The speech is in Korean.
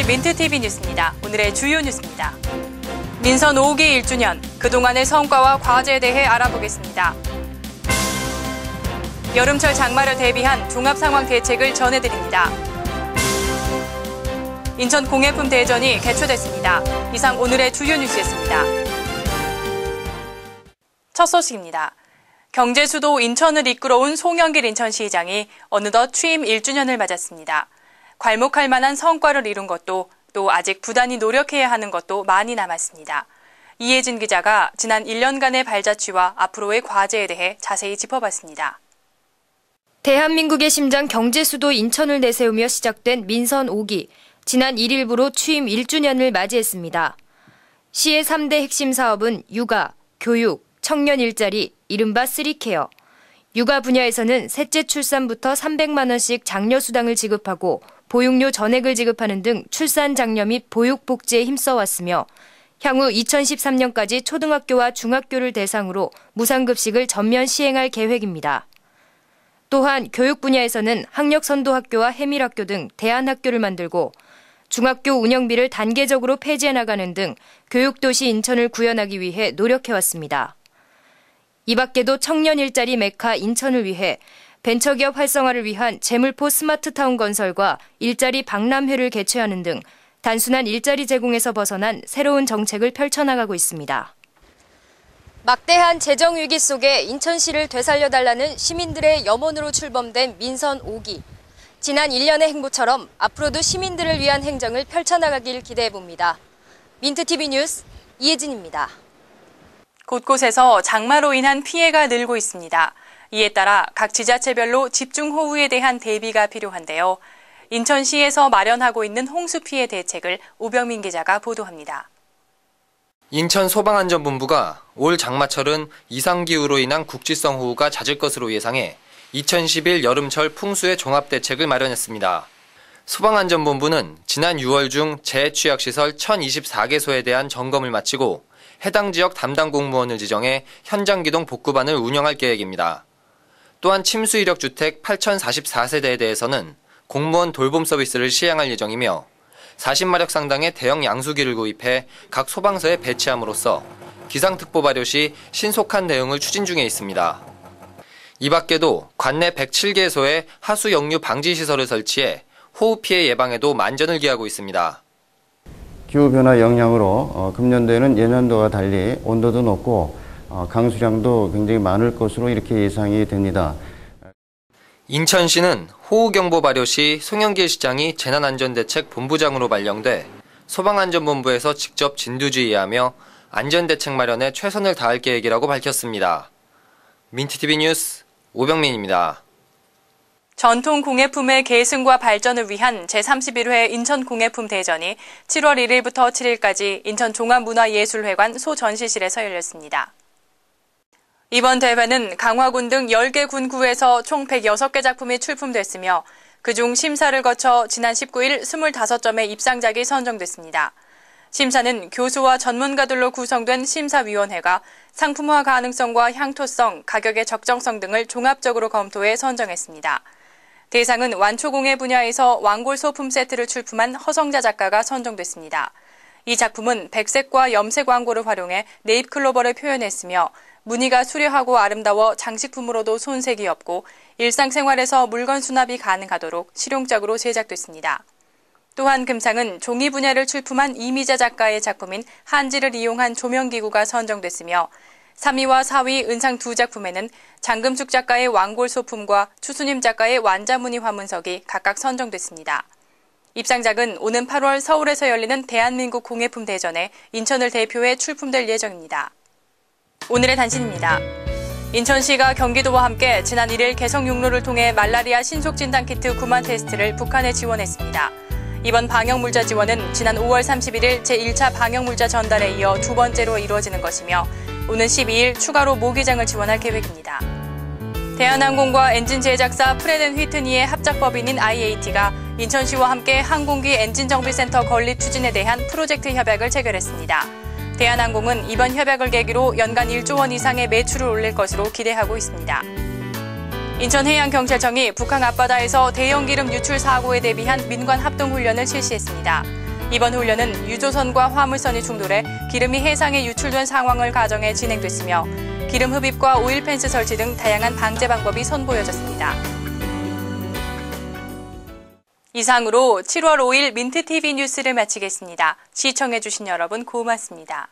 30일 민트TV 뉴스입니다. 오늘의 주요 뉴스입니다. 민선 5기 1주년, 그동안의 성과와 과제에 대해 알아보겠습니다. 여름철 장마를 대비한 종합상황대책을 전해드립니다. 인천 공예품 대전이 개최됐습니다. 이상 오늘의 주요 뉴스였습니다. 첫 소식입니다. 경제수도 인천을 이끌어온 송영길 인천시장이 어느덧 취임 1주년을 맞았습니다. 괄목할 만한 성과를 이룬 것도 또 아직 부단히 노력해야 하는 것도 많이 남았습니다. 이혜진 기자가 지난 1년간의 발자취와 앞으로의 과제에 대해 자세히 짚어봤습니다. 대한민국의 심장 경제수도 인천을 내세우며 시작된 민선 5기, 지난 1일부로 취임 1주년을 맞이했습니다. 시의 3대 핵심 사업은 육아, 교육, 청년 일자리, 이른바 3케어. 육아 분야에서는 셋째 출산부터 300만 원씩 장려수당을 지급하고 보육료 전액을 지급하는 등 출산 장려 및 보육 복지에 힘써왔으며 향후 2013년까지 초등학교와 중학교를 대상으로 무상급식을 전면 시행할 계획입니다. 또한 교육 분야에서는 학력선도학교와 해밀학교 등 대안학교를 만들고 중학교 운영비를 단계적으로 폐지해 나가는 등 교육도시 인천을 구현하기 위해 노력해왔습니다. 이 밖에도 청년 일자리 메카 인천을 위해 벤처기업 활성화를 위한 재물포 스마트타운 건설과 일자리 박람회를 개최하는 등 단순한 일자리 제공에서 벗어난 새로운 정책을 펼쳐나가고 있습니다. 막대한 재정위기 속에 인천시를 되살려달라는 시민들의 염원으로 출범된 민선 5기. 지난 1년의 행보처럼 앞으로도 시민들을 위한 행정을 펼쳐나가길 기대해봅니다. 민트TV 뉴스 이혜진입니다. 곳곳에서 장마로 인한 피해가 늘고 있습니다. 이에 따라 각 지자체별로 집중호우에 대한 대비가 필요한데요. 인천시에서 마련하고 있는 홍수 피해 대책을 오병민 기자가 보도합니다. 인천 소방안전본부가 올 장마철은 이상기후로 인한 국지성 호우가 잦을 것으로 예상해 2011 여름철 풍수의 종합대책을 마련했습니다. 소방안전본부는 지난 6월 중 재취약시설 1024개소에 대한 점검을 마치고 해당 지역 담당 공무원을 지정해 현장 기동 복구반을 운영할 계획입니다. 또한 침수 이력 주택 8044세대에 대해서는 공무원 돌봄 서비스를 시행할 예정이며 40마력 상당의 대형 양수기를 구입해 각 소방서에 배치함으로써 기상특보 발효 시 신속한 대응을 추진 중에 있습니다. 이 밖에도 관내 107개소에 하수 역류 방지 시설을 설치해 호우 피해 예방에도 만전을 기하고 있습니다. 기후변화 영향으로 금년도에는 예년도와 달리 온도도 높고 강수량도 굉장히 많을 것으로 이렇게 예상이 됩니다. 인천시는 호우경보 발효 시 송영길 시장이 재난안전대책 본부장으로 발령돼 소방안전본부에서 직접 진두지휘하며 안전대책 마련에 최선을 다할 계획이라고 밝혔습니다. 민트TV 뉴스 오병민입니다. 전통 공예품의 계승과 발전을 위한 제31회 인천공예품 대전이 7월 1일부터 7일까지 인천종합문화예술회관 소전시실에서 열렸습니다. 이번 대회는 강화군 등 10개 군구에서 총 106개 작품이 출품됐으며 그중 심사를 거쳐 지난 19일 25점의 입상작이 선정됐습니다. 심사는 교수와 전문가들로 구성된 심사위원회가 상품화 가능성과 향토성, 가격의 적정성 등을 종합적으로 검토해 선정했습니다. 대상은 완초공예 분야에서 완골 소품 세트를 출품한 허성자 작가가 선정됐습니다. 이 작품은 백색과 염색 완골을 활용해 네잎클로버를 표현했으며 무늬가 수려하고 아름다워 장식품으로도 손색이 없고 일상생활에서 물건 수납이 가능하도록 실용적으로 제작됐습니다. 또한 금상은 종이 분야를 출품한 이미자 작가의 작품인 한지를 이용한 조명기구가 선정됐으며 3위와 4위 은상 2작품에는 장금숙 작가의 완골 소품과 추수님 작가의 완자무늬 화문석이 각각 선정됐습니다. 입상작은 오는 8월 서울에서 열리는 대한민국 공예품 대전에 인천을 대표해 출품될 예정입니다. 오늘의 단신입니다. 인천시가 경기도와 함께 지난 1일 개성육로를 통해 말라리아 신속진단키트 9만 테스트를 북한에 지원했습니다. 이번 방역물자 지원은 지난 5월 31일 제1차 방역물자 전달에 이어 두 번째로 이루어지는 것이며 오는 12일 추가로 모기장을 지원할 계획입니다. 대한항공과 엔진 제작사 프레덴 휘트니의 합작법인인 IAT가 인천시와 함께 항공기 엔진정비센터 건립 추진에 대한 프로젝트 협약을 체결했습니다. 대한항공은 이번 협약을 계기로 연간 1조 원 이상의 매출을 올릴 것으로 기대하고 있습니다. 인천해양경찰청이 북한 앞바다에서 대형 기름 유출 사고에 대비한 민관 합동훈련을 실시했습니다. 이번 훈련은 유조선과 화물선이 충돌해 기름이 해상에 유출된 상황을 가정해 진행됐으며 기름 흡입과 오일 펜스 설치 등 다양한 방제 방법이 선보여졌습니다. 이상으로 7월 5일 민트TV 뉴스를 마치겠습니다. 시청해주신 여러분 고맙습니다.